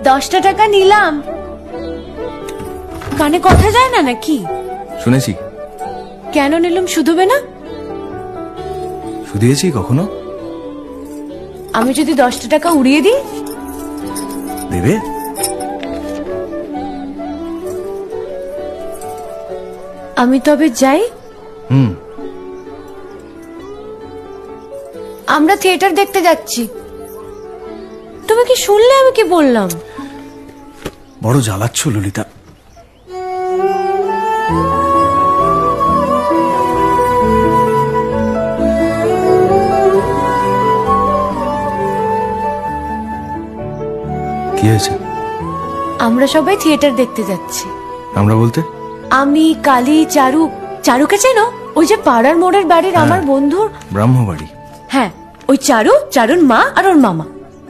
10টা টাকা নিলাম। কানে কথা যায় না নাকি? শুনেছি। কেন নিলাম? শুধবে না? শুধিয়েছি কখনো? আমি যদি 10টা টাকা উড়িয়ে দিই? দেবে? আমি তবে যাই। আমরা থিয়েটার দেখতে যাচ্ছি। তুমি কি শুনলে আমি কি বললাম? বড় জ্বালাচ্ছ ললিতা। কি হয়েছে? আমরা সবাই থিয়েটার দেখতে যাচ্ছি। আমরা বলতে? আমি, কালী, চারু। চারুকে চেনো? ওই যে পাড়ার মোড়ের বাড়ির আমার বন্ধুর ব্রাহ্মবাড়ি। হ্যাঁ, ওই চারুর মা আর ওর মামা।